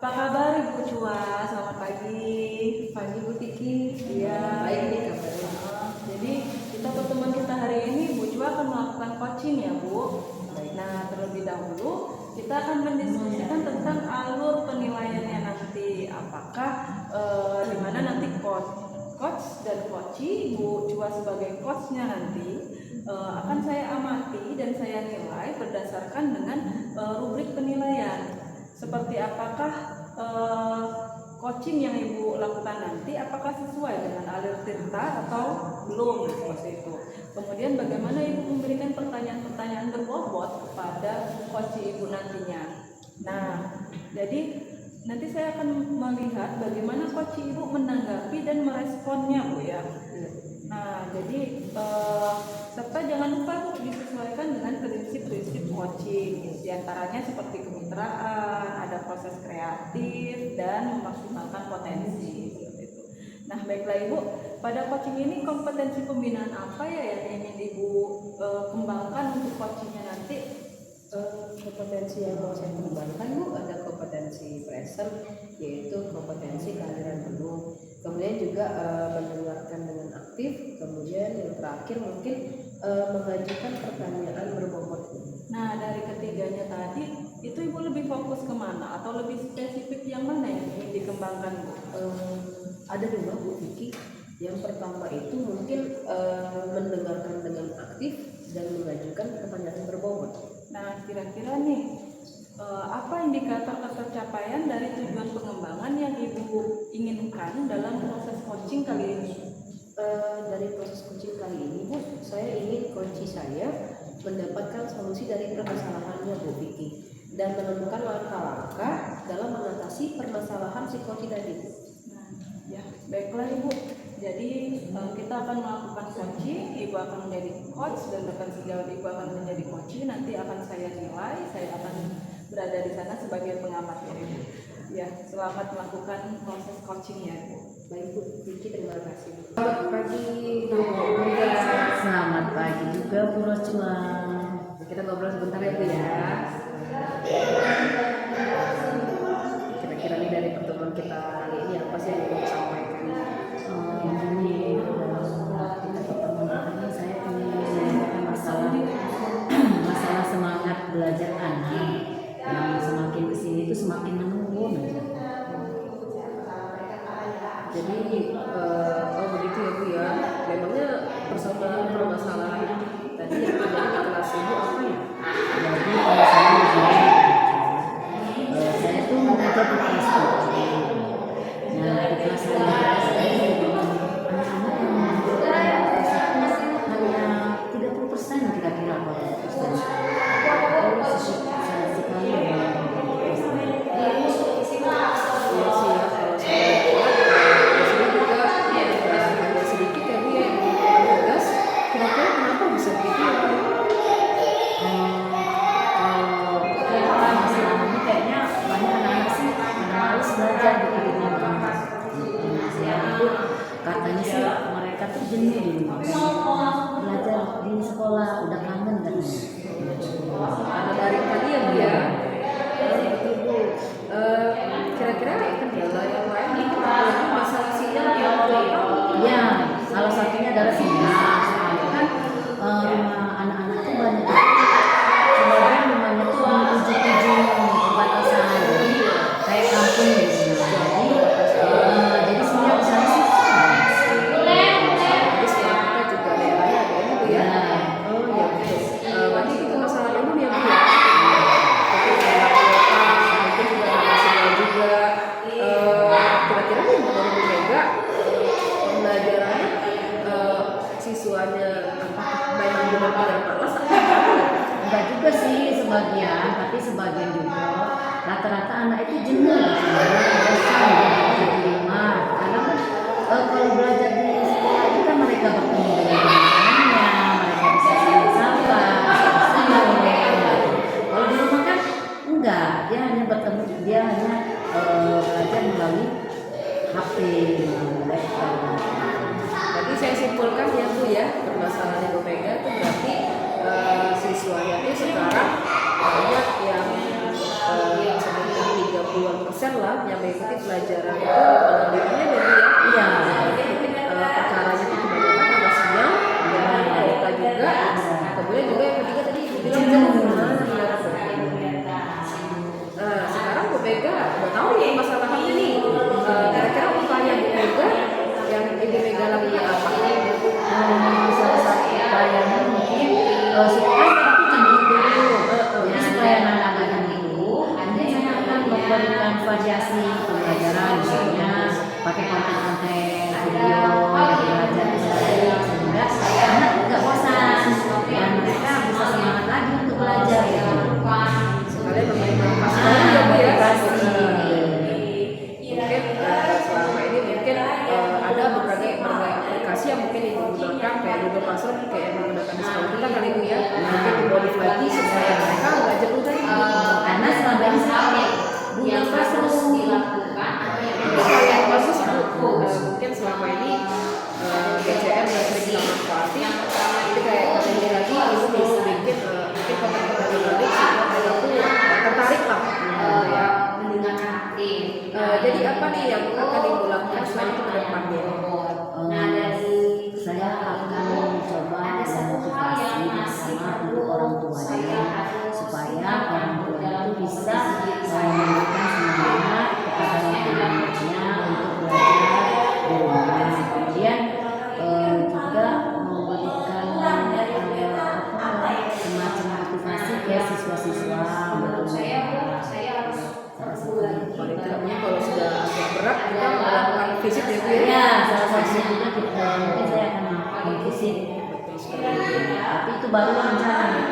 Apa kabar Ibu Cua? Selamat pagi. Pagi Bu Tiki. Iya. Baik nih kabarnya. Jadi kita pertemuan kita hari ini Ibu Cua akan melakukan coaching ya Bu. Baik. Nah terlebih dahulu kita akan mendiskusikan tentang alur penilaiannya nanti. Apakah di mana nanti coach dan coachee, Ibu Cua sebagai coachnya nanti akan saya amati dan saya nilai berdasarkan dengan rubrik penilaian. Seperti apakah coaching yang Ibu lakukan nanti apakah sesuai dengan alur cerita atau belum seperti itu. Kemudian bagaimana Ibu memberikan pertanyaan-pertanyaan berbobot kepada coaching Ibu nantinya. Nah, jadi nanti saya akan melihat bagaimana coaching Ibu menanggapi dan meresponnya Bu ya. Nah, jadi serta jangan lupa Bu disesuaikan dengan prinsip-prinsip coaching. Di antaranya seperti kemitraan, ada proses kreatif dan memaksimalkan potensi seperti itu. Nah, baiklah Ibu, pada coaching ini kompetensi pembinaan apa ya yang ingin Ibu kembangkan untuk coachingnya nanti? Kompetensi yang mau saya kembangkan Bu, ada kompetensi present, yaitu kompetensi kehadiran penuh. Kemudian juga mendengarkan dengan aktif. Kemudian yang terakhir mungkin mengajukan pertanyaan berbobot. Nah, dari ketiganya tadi itu Ibu lebih fokus kemana atau lebih spesifik yang mana yang ingin dikembangkan Bu? Ada dua Bu Vicky. Yang pertama itu mungkin mendengarkan dengan aktif dan mengajukan pertanyaan berbobot. Nah, kira-kira nih apa indikator ketercapaian dari tujuan pengembangan yang Ibu inginkan dalam proses coaching kali ini? Dari proses coaching kali ini Bu, saya ingin coaching saya mendapatkan solusi dari permasalahannya Bu Vicky dan menemukan langkah-langkah dalam mengatasi permasalahan si coaching tadi. Nah, ya baiklah Ibu. Jadi kita akan melakukan coaching, Ibu akan menjadi coach dan bahkan sejauh Ibu akan menjadi coaching nanti akan saya nilai, saya akan berada di sana sebagai pengamat ya Ibu. Ya, selamat melakukan proses coaching ya Ibu. Baik Bu Vicky, terima kasih. Selamat pagi Bu. Selamat pagi juga Bu Roscua. Kita ngobrol sebentar ya Bu ya. Kira-kira nih dari pertemuan kita kali ini apa sih yang mau sampaikan? Ini kita pertemuan ini saya ingin menyampaikan masalah semangat belajar anak yang semakin kesini itu semakin menurun. Jadi begitu ya Bu ya. Memangnya permasalahan tadi yang terjadi di kelas Ibu apa ya? Jadi kalau saya tuh mengajar di kelas 7. Nah di kelas saya anak-anak yang mengajar hanya 30% kira-kira 40%. Saya sekali katanya sih mereka tuh jenuh di rumah belajar di sekolah udah kangen katanya Karena dari tadi ya Bu ya. Begitu Bu. Kira-kira kendala yang lain itu lagi masalah sinyal yang ya salah satunya adalah sinyal soalnya kan rumah anak-anak tuh banyak sebagian rumahnya tuh di ujung perbatasan kayak kampung gitu jadi sinyal di sana sih Jadi sekolah kita juga daerahnya ada ini Bu ya. Oh iya betul. Berarti itu masalah umum ya Bu ya. Tapi kayak kuota mungkin juga ada sinyal juga. Kira-kira nih Bu dari Bu Mega pembelajarannya siswanya memang benar-benar malas atau gimana? enggak juga sih sebagian tapi sebagian juga rata-rata anak itu jenuh bosan di rumah karena kan kalau belajar di sekolah itu kan mereka bertemu dengan teman-temannya mereka bisa saling sapa kalau di rumah kan enggak dia hanya bertemu dia hanya belajar melalui HP laptop. Jadi saya simpulkan ya Bu ya, permasalahan Bu Mega itu berarti siswanya itu sekarang banyak yang sekitar 30% dosen lah yang mengikuti pelajaran itu penelitiannya ya Bu ya. Iya. Mungkin perkaranya itu kebanyakan sama sinyal, kuota juga. Kemudian juga yang ketiga tadi bilang sekarang Bu Mega udah tahu nih masalahnya nih. Kira-kira upaya Bu Mega yang Ibu Mega lakukan apa? Salah satu upayanya mungkin supaya aku jenuh dulu. Jadi supaya anak-anak itu, nanti saya akan memberikan variasi pembelajaran, misalnya pakai konten-konten video yang belajar sehingga anak nggak bosan dan mereka bisa semangat lagi untuk belajar ya. Sekalian memberi manfaat ya Bu ya. Mungkin selama ini mungkin ada berbagai aplikasi yang mungkin Ibu gunakan kayak Google Classroom kayak yang menggunakan di sekolah kita kali Bu ya. Mungkin dimodif lagi supaya mereka nggak jenuh tadi. Karena selama ini saya pakai Google Classroom. Yang bagus Bu, mungkin selama ini BCM yang sering kita manfaatin, jadi kayak kali ini lagi Ibu mau bikin mungkin konten-konten menarik sehingga mereka tuh tertarik lah ya. Jadi apa nih yang akan Ibu lakukan selain itu ke depannya? Saya akan mencoba memotivasi bersama untuk orang tuanya supaya orang tua itu bisa memberikan semangat kepada anak-anaknya untuk belajar di rumah. Kemudian juga memberikan semacam motivasi ke siswa-siswa Paling tidaknya kalau sudah agak berat kita melakukan visit ya Bu ya. ya, salah satunya juga kita mungkin saya akan melakukan visit. Tapi itu baru rencana.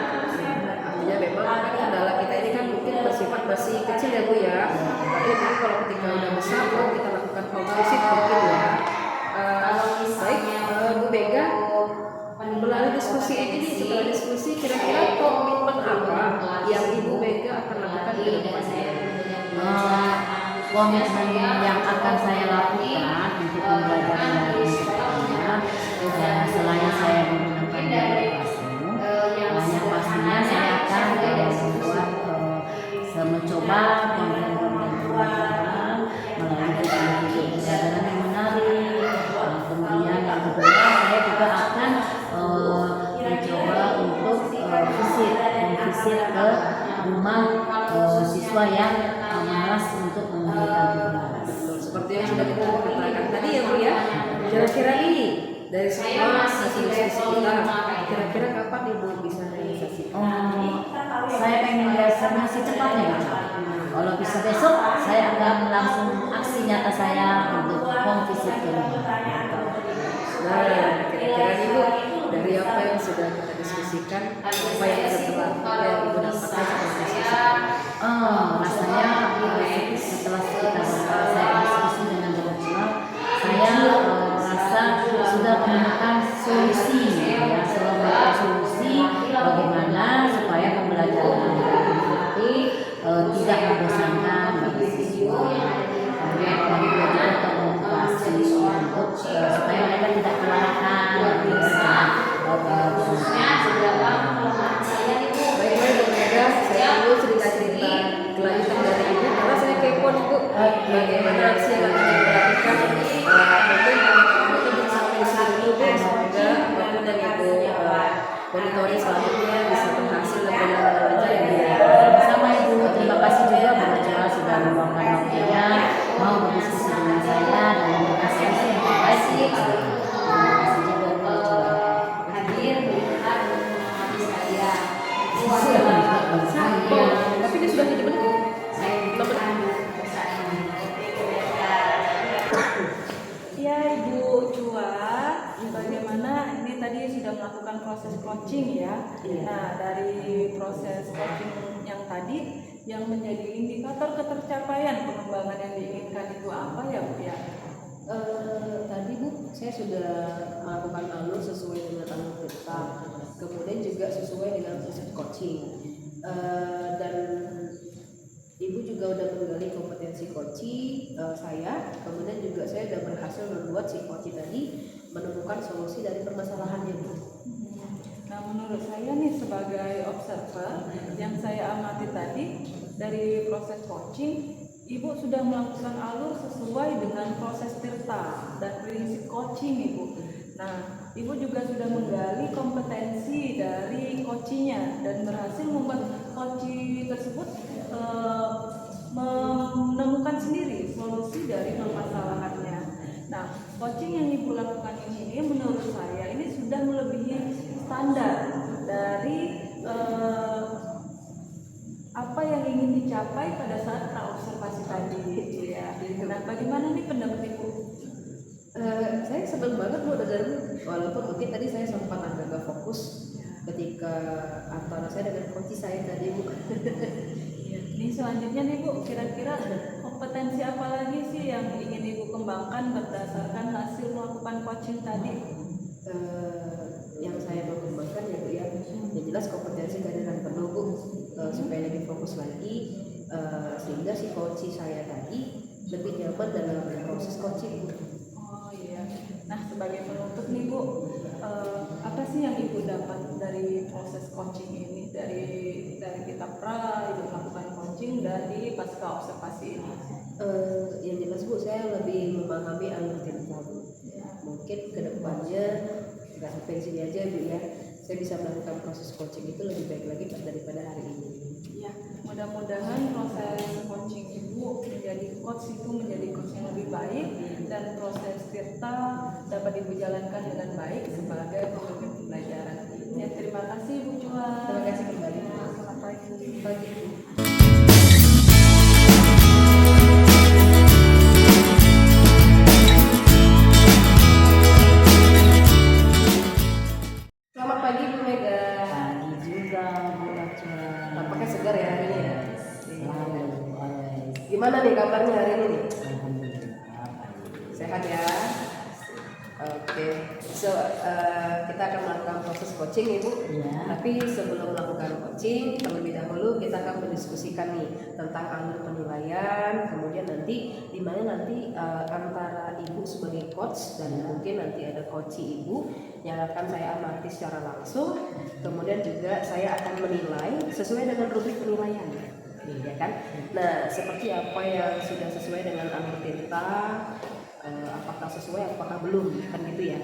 Artinya memang kendala kita ini kan mungkin bersifat masih kecil ya Bu ya. Tapi mungkin kalau ketika udah besar baru kita lakukan home visit mungkin ya. Baik Bu Mega, melalui diskusi ini nih, setelah diskusi kira-kira komitmen apa yang Ibu Mega akan lakukan ke depannya? Komitmen yang akan saya lakukan untuk pembelajaran dari sekolahnya, selain saya menggunakan Google Classroom, yang pastinya saya akan membuat mencoba konten-konten pembelajaran melalui video pembelajaran yang menarik. Kemudian yang kedua saya juga akan mencoba untuk visit ke rumah siswa yang malas untuk mengerjakan tugas. Betul, seperti yang sudah kita katakan tadi ya Bu ya. Kira-kira nih dari semua hasil diskusi kita, kira-kira kapan Ibu bisa realisasi? Saya pengen biasanya secepatnya gitu. Kalau bisa besok, saya akan langsung aksi nyata saya untuk home visit ke rumah. Nah, kira-kira nih Bu, dari apa yang sudah kita diskusikan, apa yang setelah Ibu dapatkan setelah diskusi? Rasanya setelah saya diskusi dengan berdua, saya rasa sudah menemukan solusi ya, solusi bagaimana supaya pembelajaran nanti tidak membosankan bagi siswa. Kemudian kami juga termotivasi untuk supaya mereka tidak kelelahan Baik-baik Bu Mega, saya tunggu cerita-cerita kelanjutan dari Ibu karena saya kepo nih Bu, bagaimana aksi yang akan Ibu lakukan. Mungkin sampai di sini dulu Bu, semoga apapun yang Ibu monitoring selanjutnya bisa berhasil dan berjalan lancar ya Bu. Sama Ibu, terima kasih juga Bu Mega sudah meluangkan waktunya mau berdiskusi dengan saya dan memberikan informasi. Terima kasih juga Bu Mega. Tapi dia sudah jadi bentuk. Ya Ibu Chua, bagaimana ini tadi sudah melakukan proses coaching ya. Nah dari proses coaching yang tadi yang menjadi indikator ketercapaian pengembangan yang diinginkan itu apa ya Bu ya? Tadi Bu, saya sudah melakukan alur sesuai dengan alur kita, kemudian juga sesuai dengan proses coaching. Dan Ibu juga udah menggali kompetensi coaching saya, kemudian juga saya sudah berhasil membuat si coaching tadi menemukan solusi dari permasalahannya Bu. Nah menurut saya nih sebagai observer yang saya amati tadi dari proses coaching Ibu sudah melakukan alur sesuai dengan proses tirta dan prinsip coaching Ibu. Nah, Ibu juga sudah menggali kompetensi dari coachingnya dan berhasil membuat coaching tersebut menemukan sendiri solusi dari permasalahannya. Nah, coaching yang Ibu lakukan ini menurut saya ini sudah melebihi standar dari apa yang ingin dicapai pada saat praobservasi tadi, ya. Nah, bagaimana nih pendapat Ibu? Saya senang banget Bu dengarnya, walaupun mungkin tadi saya sempat agak fokus ketika antara saya dengan coach saya tadi Bu. Ini selanjutnya nih Bu, kira-kira kompetensi apa lagi sih yang ingin Ibu kembangkan berdasarkan hasil melakukan coaching tadi? Yang saya mau kembangkan ya Bu ya, yang jelas kompetensi kehadiran penuh Bu, supaya lebih fokus lagi, sehingga si coach saya tadi lebih nyaman dalam proses coaching Bu. Oh iya. Nah, sebagai penutup nih Bu, apa sih yang Ibu dapat dari proses coaching ini, dari kita Ibu melakukan coaching dari pasca observasi ini? Yang jelas Bu, saya lebih memahami alur cerita Bu. Mungkin kedepannya nggak sampai sini aja Bu ya, saya bisa melakukan proses coaching itu lebih baik lagi daripada hari ini. Ya, mudah-mudahan proses coaching Ibu menjadi coach itu menjadi coach yang lebih baik dan proses tirta dapat Ibu jalankan dengan baik sebagai pemimpin pembelajaran. Ya, terima kasih Bu Juan. Terima kasih kembali. Selamat pagi. Pagi. Selamat pagi Bu Mega. Pagi juga Bu Rachel. Tampaknya segar ya hari ini ya. Selalu always. Gimana nih kabarnya hari ini nih? Alhamdulillah. Sehat ya? Oke. So kita akan melakukan proses coaching Ibu. Iya. Tapi sebelum melakukan coaching, terlebih dahulu kita akan mendiskusikan nih tentang alur penilaian, kemudian nanti di mana nanti antara Ibu sebagai coach dan mungkin nanti ada coachee Ibu yang akan saya amati secara langsung, kemudian juga saya akan menilai sesuai dengan rubrik penilaian, ya kan? Nah, seperti apa yang sudah sesuai dengan alur tirta, apakah sesuai, apakah belum, kan gitu ya.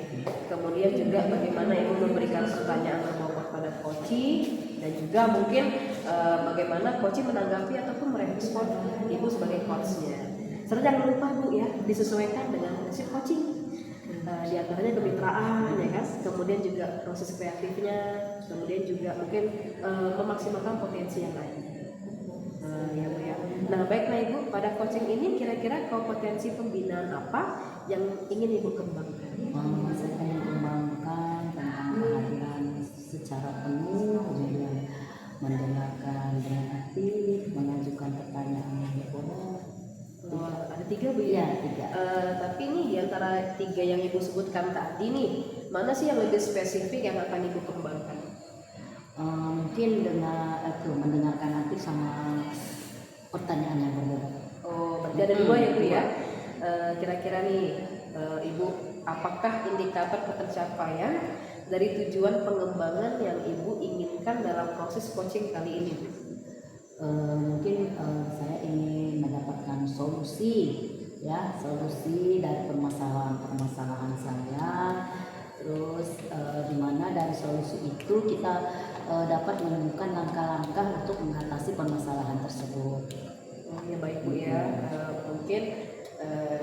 Kemudian juga bagaimana Ibu memberikan pertanyaan berbobot pada coachee, dan juga mungkin bagaimana coachee menanggapi ataupun merespon Ibu sebagai coachnya. Serta jangan lupa Bu ya, disesuaikan dengan prinsip coaching. Di antaranya kemitraan ya kan, kemudian juga proses kreatifnya, kemudian juga mungkin memaksimalkan potensi yang lain. Ya Bu ya. Nah baiklah Ibu, pada coaching ini kira-kira kompetensi pembinaan apa yang ingin Ibu kembangkan? Saya ingin kembangkan tentang kehadiran secara penuh, kemudian mendengarkan dengan aktif, mengajukan pertanyaan yang berbola. Ada 3 Bu ya? Iya, 3. Tapi ini di antara 3 yang Ibu sebutkan tadi nih, mana sih yang lebih spesifik yang akan Ibu kembangkan? Mungkin dengan mendengarkan aktif sama pertanyaan yang berbeda. Oh, berarti ada 2 ya Bu ya? Kira-kira nih Ibu, apakah indikator pencapaian dari tujuan pengembangan yang Ibu inginkan dalam proses coaching kali ini Bu? Mungkin saya ingin mendapatkan solusi dari permasalahan saya, terus di mana dari solusi itu kita dapat menemukan langkah-langkah untuk mengatasi permasalahan tersebut. Ya baik Bu ya, mungkin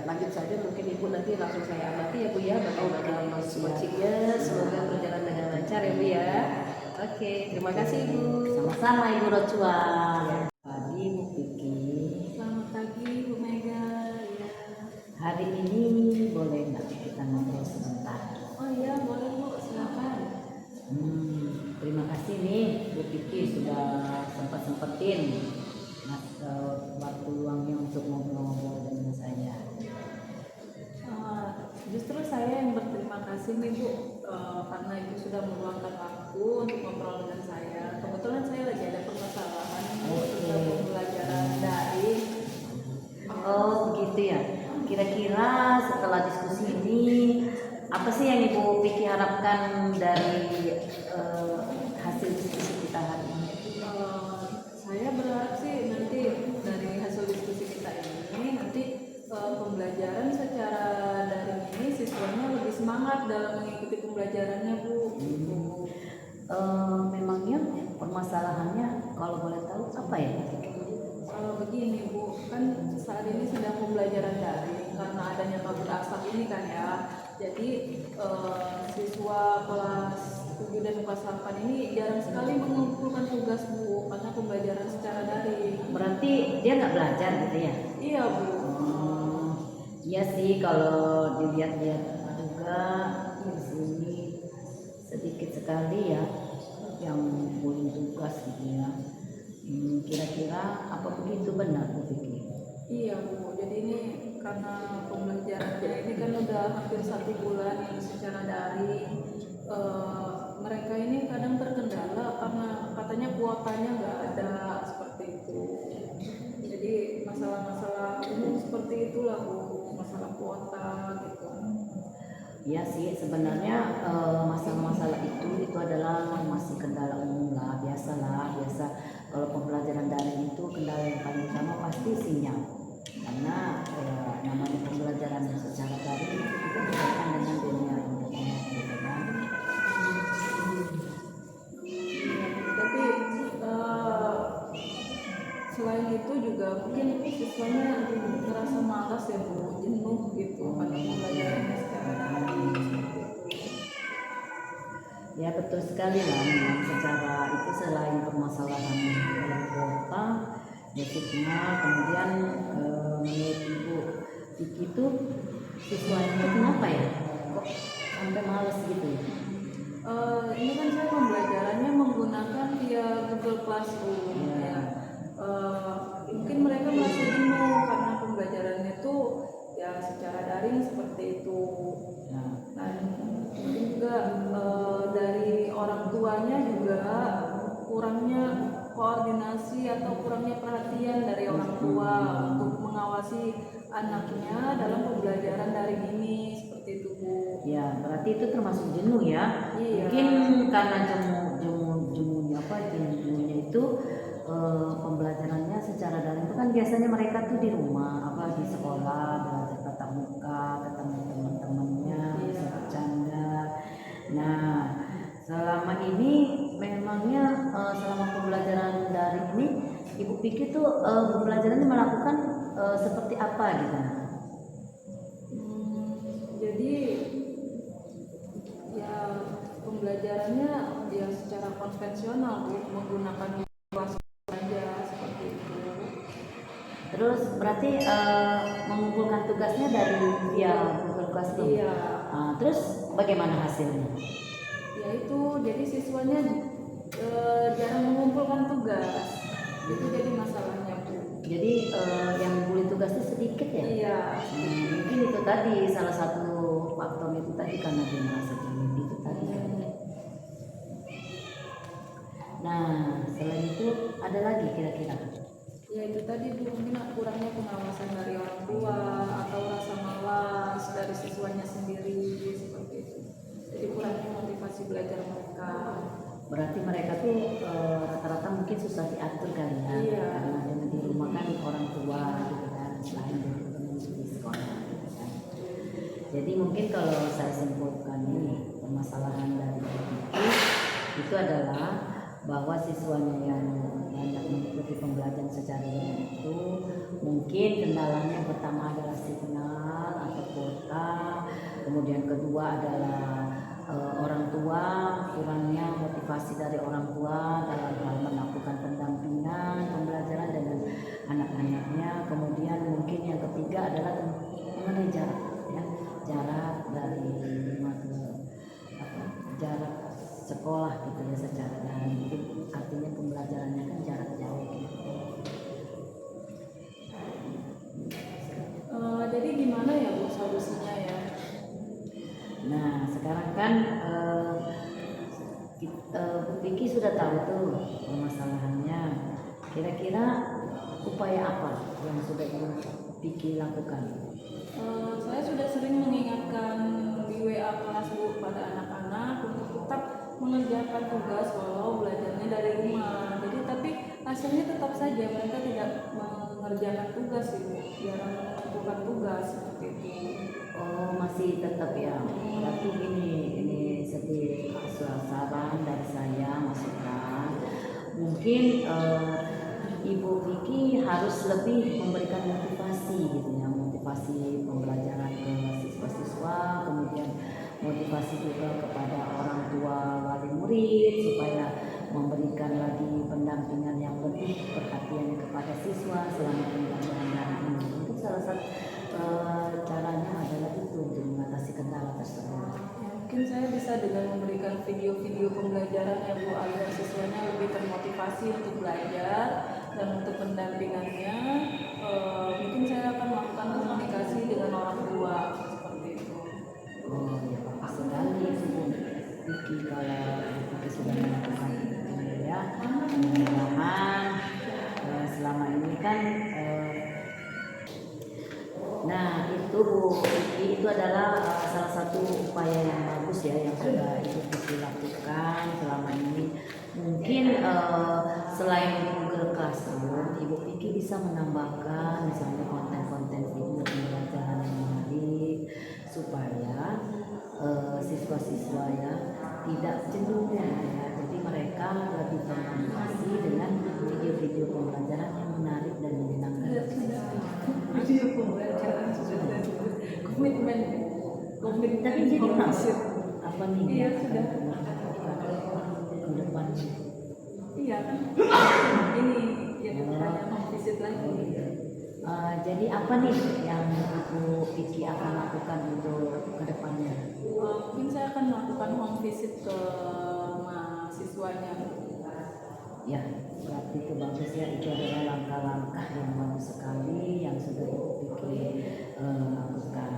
lanjut saja, mungkin Ibu nanti langsung saya amati ya Bu ya bagaimana coachingnya, semoga berjalan dengan lancar ya Bu ya. Oke, terima kasih Ibu. Sama-sama Ibu Rocua. Pagi Bu Vicky. Selamat pagi Bu Mega. Ya. Hari ini boleh nggak kita ngobrol sebentar? Oh iya, boleh Bu, silakan. Terima kasih nih Bu Vicky sudah sempetin waktu luangnya untuk ngobrol-ngobrol dengan saya. Justru saya yang berterima kasih nih Bu, karena Ibu sudah meluangkan waktu untuk ngobrol dengan saya. Kebetulan saya lagi ada permasalahan tentang pembelajaran daring. Oh begitu ya. Kira-kira setelah diskusi ini apa sih yang Ibu Vicky harapkan dari hasil diskusi kita hari ini? Saya berharap sih nanti dari hasil diskusi kita ini semangat dalam mengikuti pembelajarannya Bu. Gitu. Memangnya permasalahannya kalau boleh tahu apa ya? Begini Bu, kan saat ini sedang pembelajaran daring karena adanya kabut asap ini kan ya. Jadi siswa kelas 7 dan kelas 8 ini jarang sekali mengumpulkan tugas Bu karena pembelajaran secara daring. Berarti dia nggak belajar gitu ya? Iya Bu. Iya sih, kalau dilihat-lihat juga di sini sedikit sekali ya yang ngumpulin tugas gitu ya. Kira-kira apa begitu benar Bu Vicky? Iya Bu, jadi ini karena pembelajarannya ini kan udah hampir 1 bulan yang secara daring. Mereka ini kadang terkendala karena katanya kuotanya nggak ada seperti itu. Jadi masalah-masalah umum seperti itulah Bu, masalah kuota gitu. Iya sih, sebenarnya masalah-masalah itu adalah masih kendala umum lah, biasa kalau pembelajaran daring itu kendala yang paling utama pasti sinyal, karena namanya pembelajaran secara daring itu kita berkaitan dengan dunia internet gitu kan. Tapi selain itu juga mungkin siswanya merasa malas ya Bu, jenuh gitu karena pembelajarannya secara daring seperti itu. Ya betul sekali lah, memang secara itu selain permasalahan dalam kuota, ya signal, kemudian menurut Ibu Vicky itu siswanya itu kenapa ya? Kok sampai males gitu ya? Ini kan saya pembelajarannya menggunakan via Google Classroom ya. Mungkin mereka merasa jenuh karena pembelajarannya itu ya secara daring seperti itu. Dan mungkin juga dari orang tuanya juga kurangnya koordinasi atau kurangnya perhatian dari orang tua untuk mengawasi anaknya dalam pembelajaran daring ini seperti itu Bu. Ya berarti itu termasuk jenuh ya. Iya. Mungkin karena jenuhnya itu pembelajarannya secara daring itu kan biasanya mereka tuh di rumah, apa di sekolah belajar tatap muka, ketemu teman-temannya, bisa bercanda. Nah selama ini memangnya selama pembelajaran daring ini Ibu pikir tuh pembelajarannya melakukan seperti apa gitu? Jadi ya pembelajarannya ya secara konvensional Bu, menggunakan kelas saja seperti itu. Terus berarti mengumpulkan tugasnya dari via Google Classroom. Iya. Terus bagaimana hasilnya? Ya itu jadi siswanya jarang mengumpulkan tugas. Itu jadi masalahnya Bu. Jadi yang ngumpulin tugas itu sedikit ya? Iya. Mungkin itu tadi salah satu faktor itu tadi karena dia merasa jenuh itu tadi. Nah selain itu ada lagi kira-kira? Ya itu tadi Bu, mungkin kurangnya pengawasan dari orang tua atau rasa malas dari siswanya sendiri seperti itu. Jadi kurangnya motivasi belajar mereka. Berarti mereka tuh rata-rata mungkin susah diatur kali ya. Iya. Karena di rumah kan orang tua gitu kan, selain di sekolah gitu kan. Jadi mungkin kalau saya simpulkan ini permasalahan dari itu adalah bahwa siswanya yang banyak mengikuti pembelajaran secara daring itu mungkin kendalanya yang pertama adalah signal atau kuota, kemudian kedua adalah orang tua, kurangnya motivasi dari orang tua dalam hal melakukan pendampingan pembelajaran dengan anak-anaknya, kemudian mungkin yang ketiga adalah mengenai jarak ya, jarak dari rumah ke jarak sekolah gitu ya secara daring, artinya pembelajarannya kan jarak jauh gitu. Jadi gimana ya Bu solusinya ya? Nah sekarang kan Bu Vicky sudah tahu tuh permasalahannya. Kira-kira upaya apa yang sudah Bu Vicky lakukan? Saya sudah sering mengingatkan di WA kelas Bu pada anak-anak untuk tetap mengerjakan tugas walau belajarnya dari rumah. Jadi tapi hasilnya tetap saja mereka tidak mengerjakan tugas itu, jarang mengumpulkan tugas seperti itu. Oh masih masih tetap ya. Berarti ini sedih saran dari saya, masukan. Mungkin Ibu Vicky harus lebih memberikan motivasi gitu ya, motivasi pembelajaran ke siswa-siswa, kemudian motivasi juga kepada orang tua wali murid supaya memberikan lagi pendampingan yang lebih perhatian kepada siswa selama pembelajaran daring ini. Itu salah satu caranya adalah itu untuk mengatasi kendala tersebut. Mungkin saya bisa dengan memberikan video-video pembelajaran ya Bu, agar siswanya lebih termotivasi untuk belajar dan untuk pendampingannya. Mungkin saya akan melakukan komunikasi dengan orang tua seperti itu. Oh ya, bagus sekali Bu Vicky kalau Vicky sudah melakukan itu ya. Mudah-mudahan selama ini kan nah itu Bu Vicky, itu adalah salah satu upaya yang bagus ya yang sudah Ibu Vicky lakukan selama ini. Mungkin selain Google Classroom, Ibu Vicky bisa menambahkan misalnya konten-konten video pembelajaran yang menarik supaya siswa-siswa ya tidak jenuh ya. Jadi mereka lebih termotivasi dengan video-video pembelajaran yang menarik dan menyenangkan. Video pembelajaran sudah komitmen Tapi jadi apa nih? Iya sudah. Ke depan. Iya kan? Ini yang tanya mau visit lagi. Jadi apa nih yang Ibu Vicky akan lakukan untuk kedepannya? Mungkin saya akan melakukan home visit ke mahasiswanya. Ya, berarti itu bagus ya. Itu adalah langkah-langkah yang bagus sekali yang sudah Ibu Vicky lakukan.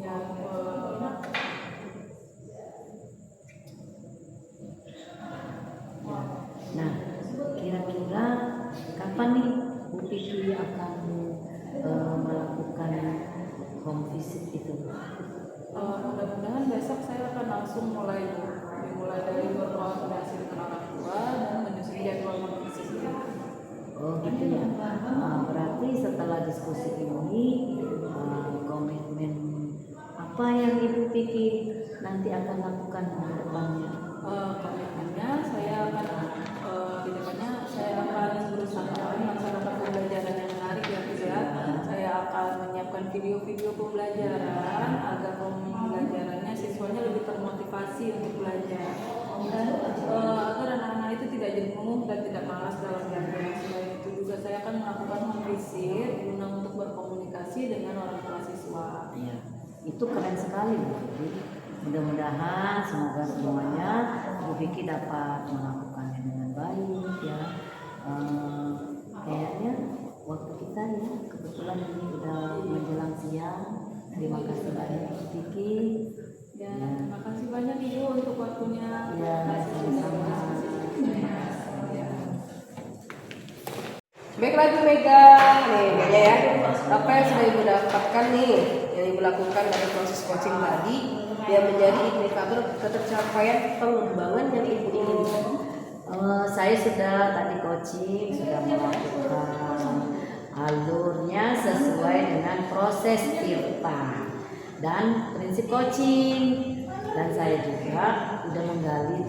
Ya, Nah, kira-kira kapan nih Bu Vicky akan melakukan home visit itu? mudah-mudahan besok saya akan langsung mulai dari berkoordinasi dengan orang tua dan menyusun jadwal home visit itu. Oh gitu ya. Berarti setelah diskusi ini komitmen apa yang Ibu Vicky nanti akan lakukan ke depannya? Komitmennya saya akan di depannya saya akan berusaha melaksanakan pembelajaran yang menarik ya Bu ya. Saya akan menyiapkan video-video pembelajaran agar pembelajarannya siswanya lebih termotivasi untuk belajar dan agar anak-anak itu tidak jenuh dan tidak malas dalam belajar. Selain itu juga saya akan melakukan home visit guna untuk berkomunikasi dengan orang tua siswa. Ya, itu keren sekali Bu Vicky. Mudah-mudahan semoga semuanya Bu Vicky dapat melakukannya dengan baik ya. Kayaknya waktu kita ya kebetulan ini udah menjelang siang. Terima kasih banyak Bu Vicky. Ya, terima kasih banyak Ibu untuk waktunya. Ya, sama-sama. Baiklah Bu Mega, nih kayaknya ya apa yang sudah Ibu dapatkan nih yang Ibu lakukan dari proses coaching tadi yang menjadi indikator ketercapaian pengembangan yang Ibu inginkan. Saya sudah tadi coaching, sudah melakukan alurnya sesuai dengan proses Tirta dan prinsip coaching, dan saya juga udah menggali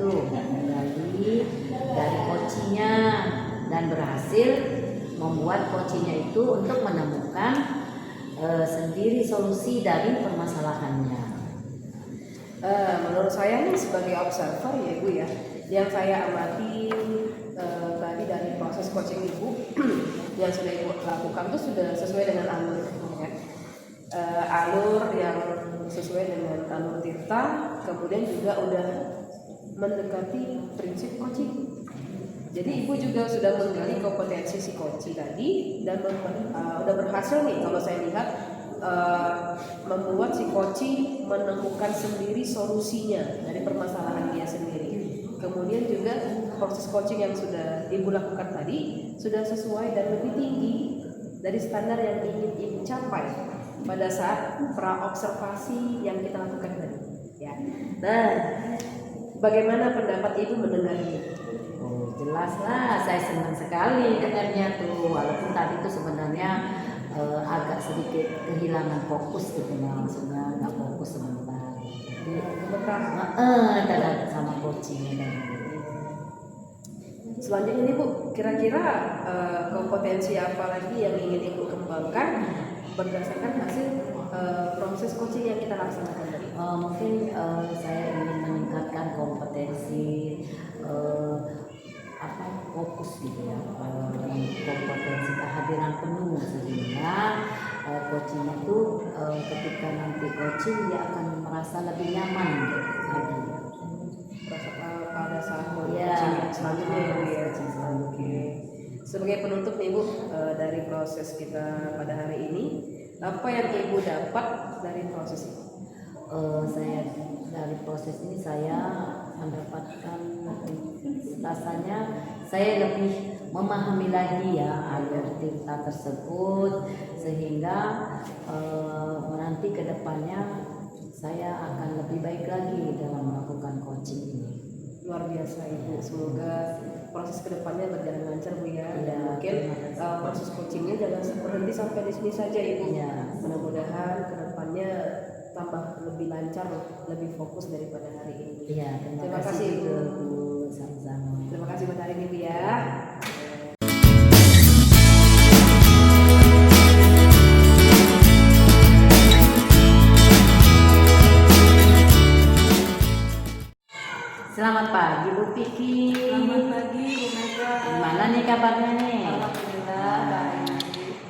dari coachingnya dan berhasil membuat coachingnya itu untuk menemukan sendiri solusi dari permasalahannya. Menurut saya nih sebagai observer ya Ibu ya, yang saya amati tadi dari proses coaching Ibu yang sudah Ibu lakukan itu sudah sesuai dengan alur ya. Alur yang sesuai dengan alur Tirta, kemudian juga udah mendekati prinsip coaching. Jadi Ibu juga sudah menggali kompetensi si coaching tadi dan udah berhasil nih kalau saya lihat membuat si coaching menemukan sendiri solusinya dari permasalahan dia sendiri. Kemudian juga proses coaching yang sudah Ibu lakukan tadi sudah sesuai dan lebih tinggi dari standar yang ingin Ibu capai pada saat pra-observasi yang kita lakukan tadi. Ya. Nah, bagaimana pendapat Ibu mendengar ini? Oh, jelas lah, saya senang sekali dengarnya tuh. Walaupun tadi itu sebenarnya agak sedikit kehilangan fokus gitu nah, maksudnya nggak fokus sebentar. Jadi Gemetar. terhadap sama coachingnya dan Selanjutnya nih Bu, kira-kira kompetensi apa lagi yang ingin Ibu kembangkan berdasarkan hasil proses coaching yang kita laksanakan tadi? mungkin saya ingin meningkatkan kompetensi fokus gitu ya, kompetensi kehadiran penuh sehingga coaching itu ketika nanti coaching dia akan merasa lebih nyaman lagi. Pada saat Ya, coaching selanjutnya ya Bu ya. coaching selanjutnya. Sebagai penutup nih Bu, dari proses kita pada hari ini, apa yang Ibu dapat dari proses ini? Saya dari proses ini saya mendapatkan rasanya saya lebih memahami lagi ya alur tirta tersebut sehingga nanti kedepannya saya akan lebih baik lagi dalam melakukan coaching ini. Luar biasa Ibu, semoga proses kedepannya berjalan lancar Bu ya. Dan mungkin proses coachingnya jangan berhenti sampai di sini saja Ibu. Ya. Mudah-mudahan kedepannya tambah lebih lancar, lebih fokus daripada hari ini. Iya, Terima kasih, juga Bu. Bu, sama-sama. Terima kasih buat hari ini Bu ya. Selamat pagi Bu Piki. Selamat pagi Bu Mega. Gimana nih kabarnya nih? Alhamdulillah baik.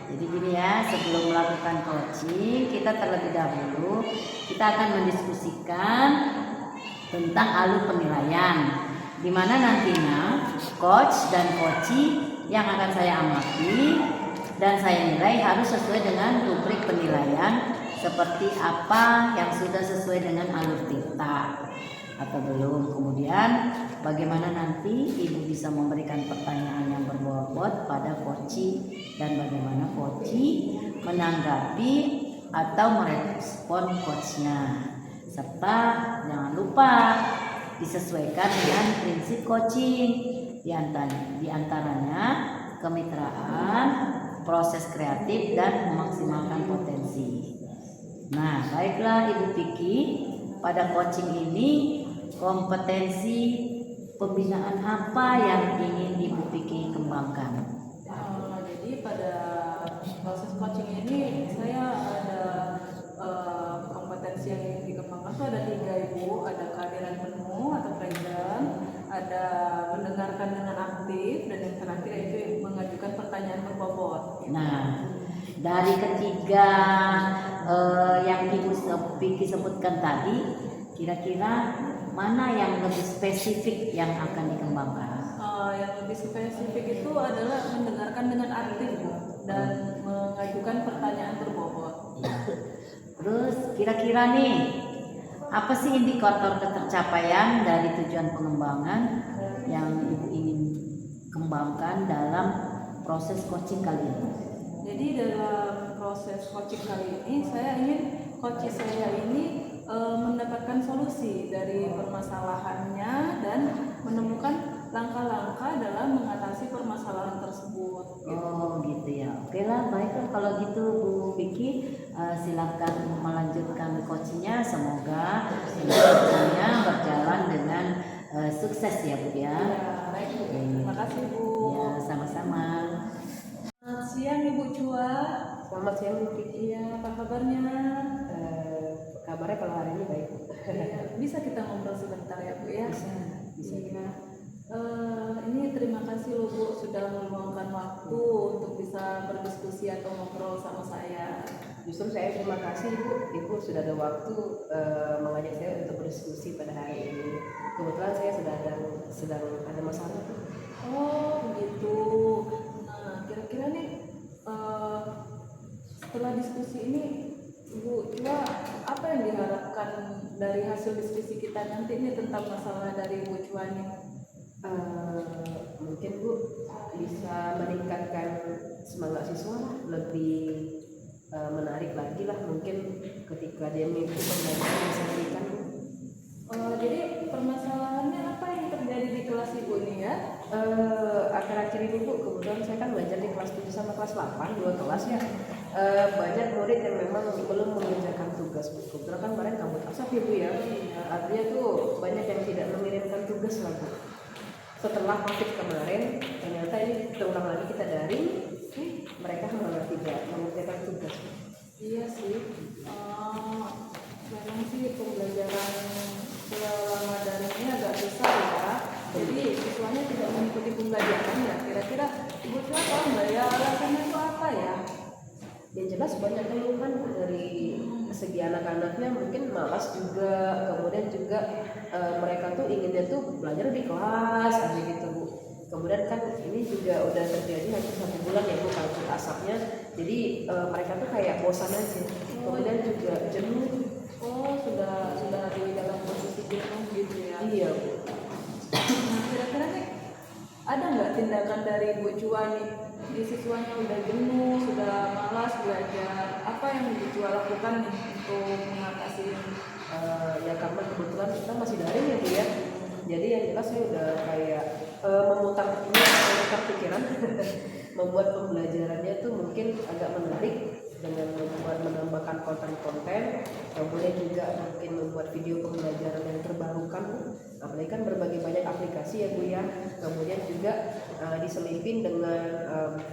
Jadi gini ya, sebelum melakukan coaching, kita terlebih dahulu kita akan mendiskusikan tentang alur penilaian, di mana nantinya coach dan coachee yang akan saya amati dan saya nilai harus sesuai dengan rubrik penilaian seperti apa yang sudah sesuai dengan alur tirta atau belum. Kemudian bagaimana nanti ibu bisa memberikan pertanyaan yang berbobot pada coachee dan bagaimana coachee menanggapi atau merespon coachnya, serta jangan lupa disesuaikan dengan prinsip coaching di antaranya kemitraan, proses kreatif dan memaksimalkan potensi. Nah, baiklah Ibu Piki, pada coaching ini kompetensi pembinaan apa yang ingin Ibu Piki kembangkan? Jadi pada proses coaching ini saya ada kompetensi yang ingin dikembangkan itu ada 3 Ibu, ada kehadiran penuh atau present, ada mendengarkan dengan aktif, dan yang terakhir itu mengajukan pertanyaan berbobot. Nah, dari ketiga yang Ibu Piki sebutkan tadi, kira-kira mana yang lebih spesifik yang akan dikembangkan? Yang lebih spesifik itu adalah mendengarkan dengan aktif Bu, dan mengajukan pertanyaan berbobot. Ya. Terus kira-kira nih, apa sih indikator ketercapaian dari tujuan pengembangan yang Ibu ingin kembangkan dalam proses coaching kali ini? Jadi dalam proses coaching kali ini saya ingin coaching saya ini mendapatkan solusi dari permasalahannya dan menemukan langkah-langkah dalam mengatasi permasalahan tersebut. Oh gitu ya. Oke lah, baiklah kalau gitu Bu Vicky, silakan melanjutkan coachingnya. Semoga coachingnya berjalan dengan sukses ya Bu ya. Ya, baik Bu. Terima kasih Bu. Ya, sama-sama. Selamat siang Ibu Chua. Selamat siang Bu Vicky. Iya, apa kabarnya? Kabarnya kalau hari ini baik Bu. Iya, bisa kita ngobrol sebentar ya Bu ya? Bisa. Iya. Ini terima kasih loh Bu sudah meluangkan waktu untuk bisa berdiskusi atau ngobrol sama saya. Justru saya terima kasih Ibu sudah ada waktu mengajak saya untuk berdiskusi pada hari ini. Kebetulan saya sedang ada masalah. Oh begitu. Nah kira-kira nih setelah diskusi ini Bu Chua, apa yang diharapkan dari hasil diskusi kita nanti ini tentang masalah dari Bu Chua nih? Mungkin Bu bisa meningkatkan semangat siswa lah, lebih menarik lagi lah mungkin ketika dia mengikuti pembelajaran yang saya berikan Bu. Jadi permasalahannya apa yang terjadi di kelas Ibu nih ya? Akhir-akhir ini Bu, kebetulan saya kan belajar di kelas 7 sama kelas 8, 2 kelas ya. Banyak murid yang memang belum mengerjakan tugas Bu. Kebetulan kan kemarin kabut asap ya Bu ya. Artinya tuh banyak yang tidak mengirimkan tugas lah Bu. Setelah COVID kemarin, ternyata ini terulang lagi kita daring, mereka malah tidak mengerjakan tugas. Iya sih, memang sih pembelajaran selama daring ini agak susah ya. Jadi siswanya tidak mengikuti pembelajaran ya. Kira-kira Ibu Cua tahu nggak ya alasannya itu apa ya? Yang jelas banyak keluhan dari segi anak-anaknya, mungkin malas juga, kemudian juga mereka tuh inginnya tuh belajar di kelas aja gitu Bu. Kemudian kan ini juga udah terjadi hampir 1 bulan ya Bu kabut asapnya, jadi mereka tuh kayak bosan aja, kemudian juga jenuh. Oh, sudah di dalam posisi jenuh gitu ya. Iya Bu. Nah, kira-kira nih ada nggak tindakan dari Bu Cua nih? Di siswanya udah jenuh, sudah malas belajar. Apa yang Bu Cua lakukan nih untuk mengatasi? Ya karena kebetulan kita masih daring ya Bu ya. Jadi yang jelas saya udah kayak memutar pikiran, membuat pembelajarannya tuh mungkin agak menarik dengan menambahkan konten-konten, kemudian juga mungkin membuat video pembelajaran yang terbarukan, apalagi kan berbagai banyak aplikasi ya Bu ya. Kemudian juga diselipin dengan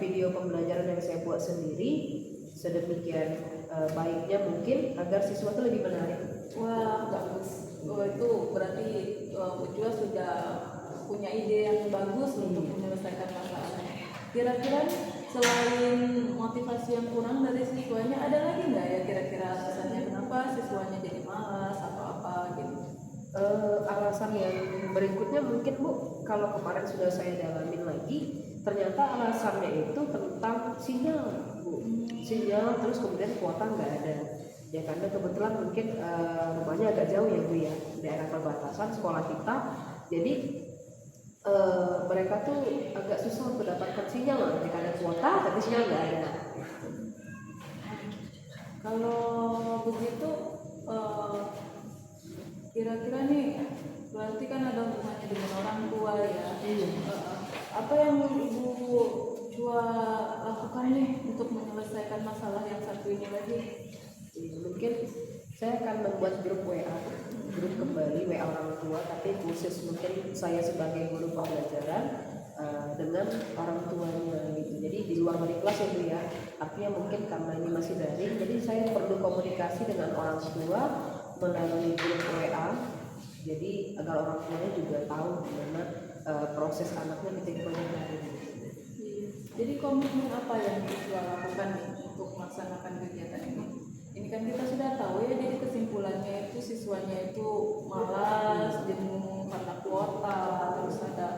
video pembelajaran yang saya buat sendiri, sedemikian baiknya mungkin agar siswa itu lebih menarik. Wah, bagus. Itu berarti Bu Cua sudah punya ide yang bagus untuk menyelesaikan masalahnya. Kira-kira selain motivasi yang kurang dari siswanya, ada lagi nggak ya kira-kira alasannya kenapa siswanya jadi malas atau apa gitu? Alasan yang berikutnya mungkin Bu, kalau kemarin sudah saya dalamin lagi, ternyata alasannya itu tentang sinyal Bu. Sinyal, terus kemudian kuota nggak ada. Ya karena kebetulan mungkin rumahnya agak jauh ya Bu ya, daerah perbatasan sekolah kita. Jadi mereka tuh agak susah mendapatkan sinyal, ketika ada kuota tapi sinyal nggak ada. Kalau begitu, kira-kira nih berarti kan ada hubungannya dengan orang tua ya. Apa yang Ibu Cua lakukan nih untuk menyelesaikan masalah yang satu ini lagi? Mungkin saya akan membuat grup WA, grup kembali WA orang tua, tapi khusus mungkin saya sebagai guru pembelajaran dengan orang tuanya gitu. Jadi di luar dari kelas ya Bu ya. Artinya mungkin karena ini masih daring, jadi saya perlu komunikasi dengan orang tua melalui grup WA. Jadi agar orang tuanya juga tahu gimana proses anaknya ketika belajar. Jadi komitmen apa yang Ibu lakukan nih untuk melaksanakan kegiatan ini? Ini kan kita sudah tahu ya, jadi kesimpulannya itu siswanya itu malas, jenuh karena kuota, terus ada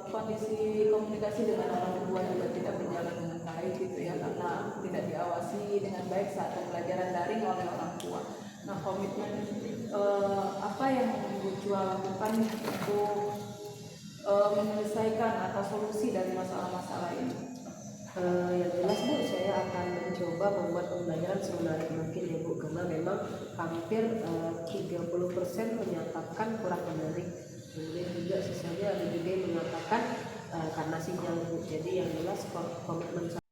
kondisi komunikasi dengan orang tua juga tidak berjalan dengan baik gitu ya, karena tidak diawasi dengan baik saat pembelajaran daring oleh orang tua. Nah, komitmen apa yang Ibu Cua lakukan untuk menyelesaikan atau solusi dari masalah-masalah ini? Yang jelas Bu, saya akan mencoba membuat pembelajaran semenarik mungkin ya Bu, karena memang hampir 30% menyatakan kurang menarik. Kemudian juga sisanya ada juga yang mengatakan karena sinyal Bu. Jadi yang jelas komitmen saya.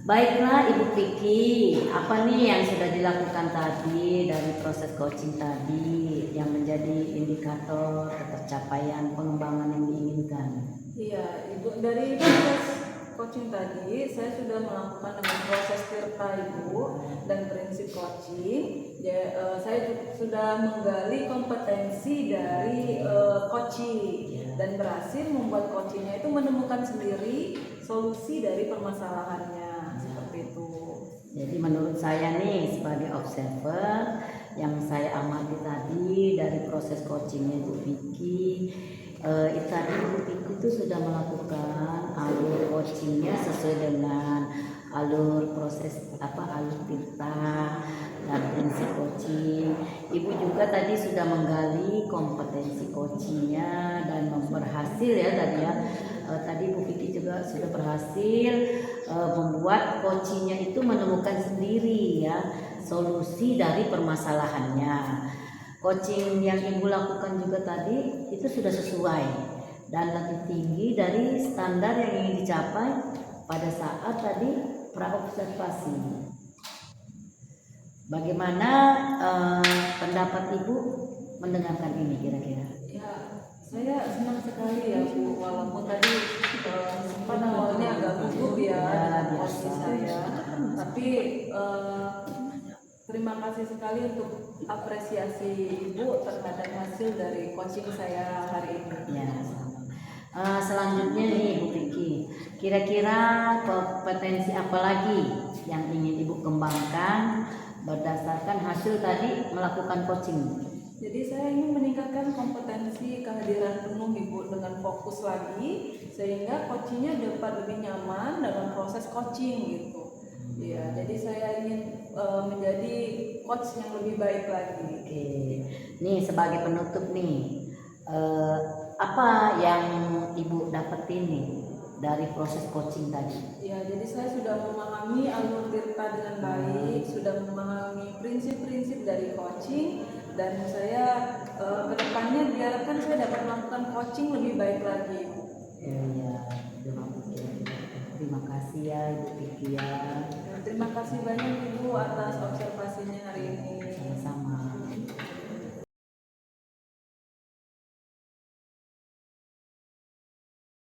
Baiklah Ibu Vicky, apa nih yang sudah dilakukan tadi dari proses coaching tadi yang menjadi indikator tercapaian pengembangan yang diinginkan? Iya, Ibu, dari proses coaching tadi saya sudah melakukan dengan proses tirta Ibu dan prinsip coaching. Ya, saya sudah menggali kompetensi dari coaching dan berhasil membuat coachingnya itu menemukan sendiri solusi dari permasalahannya. Seperti itu. Jadi menurut saya nih sebagai observer yang saya amati tadi dari proses coachingnya Ibu Vicky, tadi Ibu Vicky itu sudah melakukan alur coachingnya sesuai dengan alur proses alur tirta dan prinsip coaching. Ibu juga tadi sudah menggali kompetensi coachingnya dan berhasil ya tadi ya. Tadi Bu Vicky juga sudah berhasil membuat coachingnya itu menemukan sendiri ya solusi dari permasalahannya. Coaching yang Ibu lakukan juga tadi itu sudah sesuai dan lebih tinggi dari standar yang ingin dicapai pada saat tadi praobservasi. Bagaimana pendapat Ibu mendengarkan ini kira-kira? Ya, saya senang sekali ya Bu, walaupun tadi sempat awalnya agak gugup ya dengan posisi saya, tapi terima kasih sekali untuk apresiasi Ibu terhadap hasil dari coaching saya hari ini. Ya. Selanjutnya nih Bu Vicky, kira-kira kompetensi apa lagi yang ingin Ibu kembangkan berdasarkan hasil tadi melakukan coaching? Jadi saya ingin meningkatkan kompetensi kehadiran penuh Ibu dengan fokus lagi sehingga coachingnya dapat lebih nyaman dalam proses coaching gitu. Ya, jadi saya ingin menjadi coach yang lebih baik lagi. Oke, nih sebagai penutup nih, apa yang Ibu dapetin nih dari proses coaching tadi? Ya, jadi saya sudah memahami alur tirta dengan baik, sudah memahami prinsip-prinsip dari coaching, dan saya kedepannya diharapkan saya dapat melakukan coaching lebih baik lagi. Ya, terima kasih ya Ibu Vicky ya. Terima kasih banyak Ibu atas observasinya hari ini. Sama-sama.